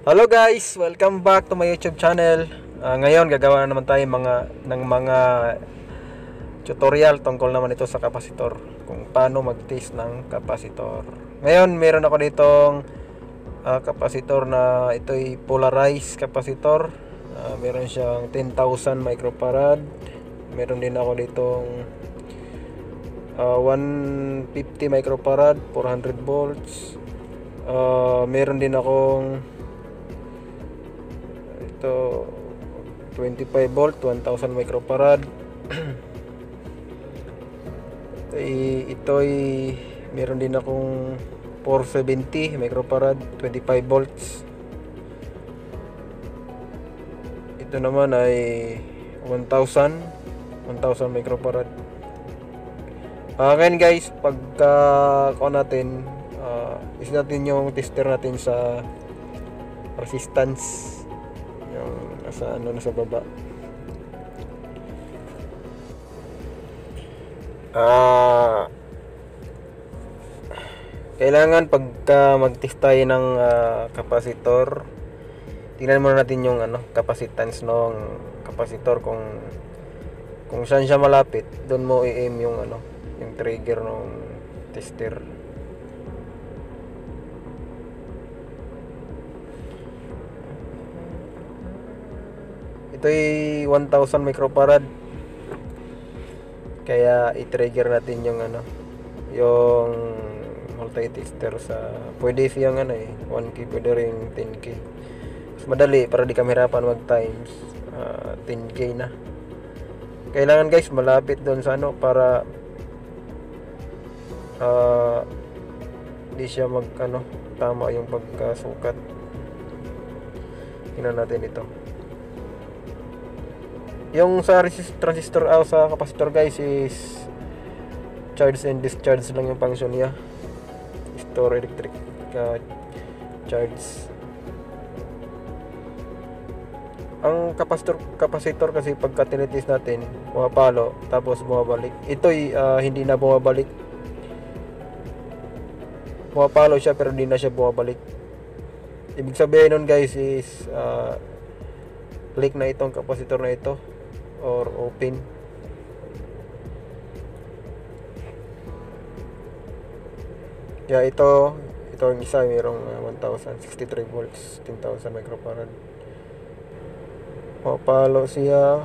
Hello guys, welcome back to my YouTube channel. Ngayon gagawa na naman tayo mga tutorial tungkol naman ito sa kapasitor, kung paano mag-test ng kapasitor. Ngayon meron ako ditong kapasitor na ito'y polarized kapasitor. Meron siyang 10,000 microfarad. Meron din ako ditong 150 microfarad, 400 volts. Meron din akong ito 25 volt, 1000 microfarad. Ito'y meron din akong 470 microfarad, 25 volts. Ito naman ay 1000 microfarad. Ngayon guys, pagka natin, is natin yung tester natin sa resistance, yung nasa baba. Kailangan pagka mag-test tayo ng kapasitor, tingnan muna natin yung capacitance ng kapasitor, kung saan siya malapit, doon mo i-aim yung yung trigger ng tester. Ito'y 1000 microfarad, kaya i-trigger natin yung yung multi-tester sa, pwede siyang 1K, pwede rin 10K. Mas madali para di ka mahirapan mag times 10K na. Kailangan guys malapit doon sa para di siya tama yung pagkasukat. Tingnan natin ito. Yung sa transistor sa capacitor guys is charge and discharge lang yung function niya. Store electric charge. Ang capacitor kasi pagka tinitis natin, pumapalo tapos bumabalik. Ito'y hindi na bumabalik. Pumapalo siya pero hindi na siya bumabalik. Ibig sabihin nun guys is click na itong capacitor na ito or open. Kaya ito ang isa, mayroong 1063 volts, 10,000 microfarad. Pumapalo siya,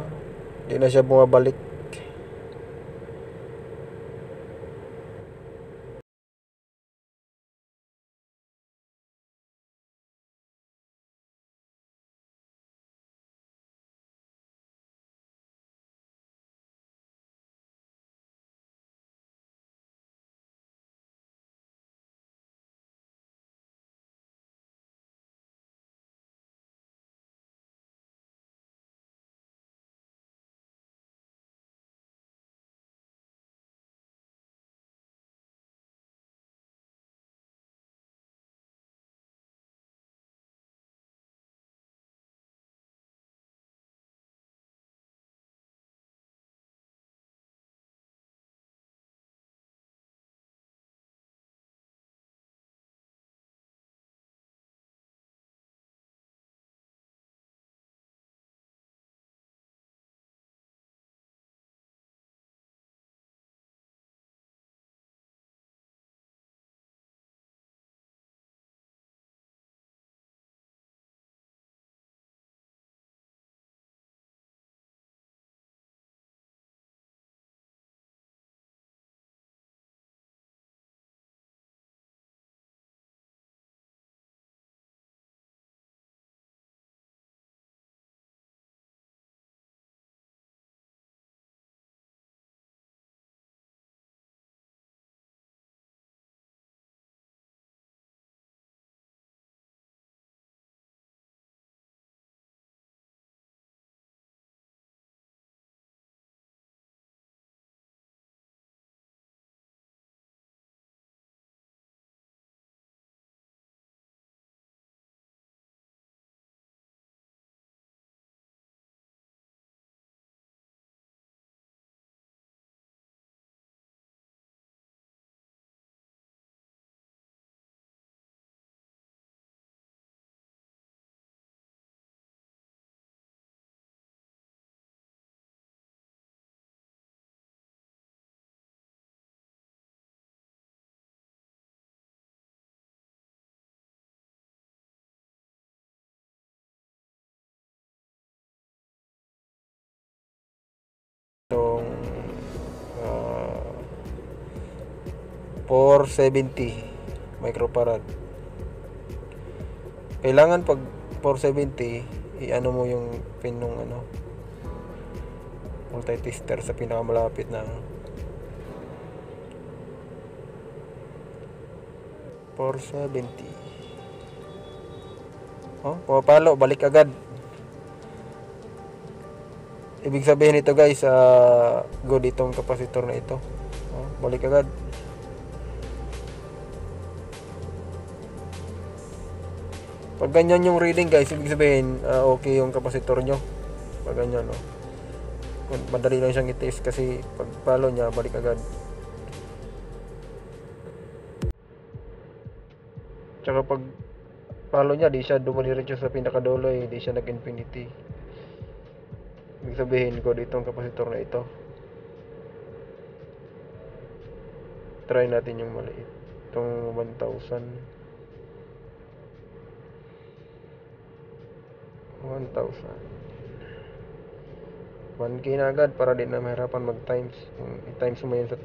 hindi na siya bumabalik. 470 microfarad. Kailangan pag 470 i-ano mo yung pin nung ano multi-tester sa pinakamalapit ng 470. Pumapalo, balik agad. Ibig sabihin ito guys, good itong kapasitor na ito. Balik agad. Pag ganyan yung reading guys, ibig sabihin okay yung kapasitor nyo. Pag ganyan, no? Madali lang siyang i-test kasi pag palo niya, balik agad. Tsaka pag palo niya, di siya dumaliretso sa pinakadulo, di siya nag-infinity. Ibig sabihin ko ditong kapasitor na ito. Try natin yung maliit. Itong 1,000. 1K na agad para din na mahirapan mag-times. I-times mo yan sa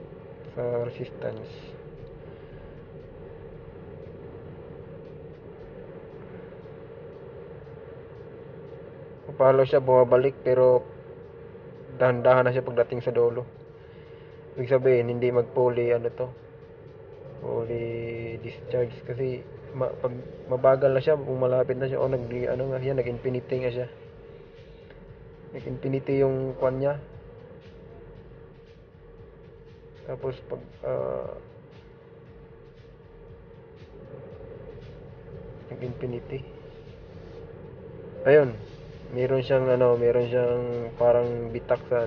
resistance. Papalo siya, bumabalik pero dahan-dahan na siya pagdating sa dulo. Ibig sabihin hindi mag-fully fully discharge kasi pag mabagal na siya, kung malapit na siya nag-infinity nga siya. Nag-infinity yung kwan niya. Tapos pag nag-infinity. Ayun, meron siyang parang bitak sa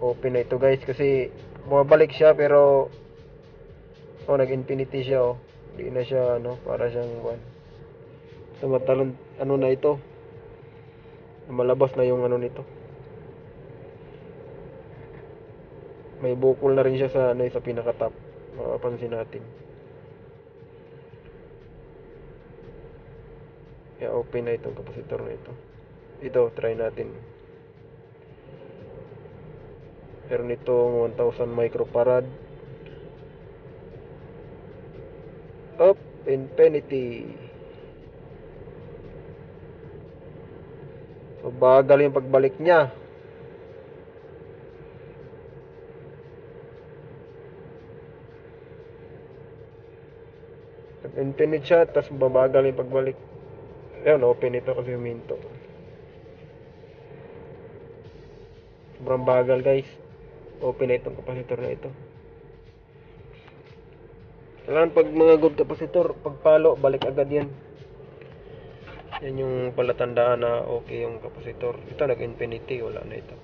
open na ito guys kasi bumabalik siya pero nag-infinity siya hindi na siya para siyang tumatalon na ito, malabas na yung nito, may bukol na rin siya sa sa pinaka-top, mapapansin natin. Kaya open na itong kapasitor na ito try natin. Meron itong 1000 microfarad up infinity. So bagal yung pagbalik niya. Infinite siya, tapos babagal yung pagbalik. Ayan, open ito kasi huminto. Sobrang bagal guys. Open na itong kapasitor na ito. Kailangan pag mga good kapasitor, pag palo, balik agad yan. Yan yung palatandaan na okay yung kapasitor. Ito nag-infinity, wala na ito.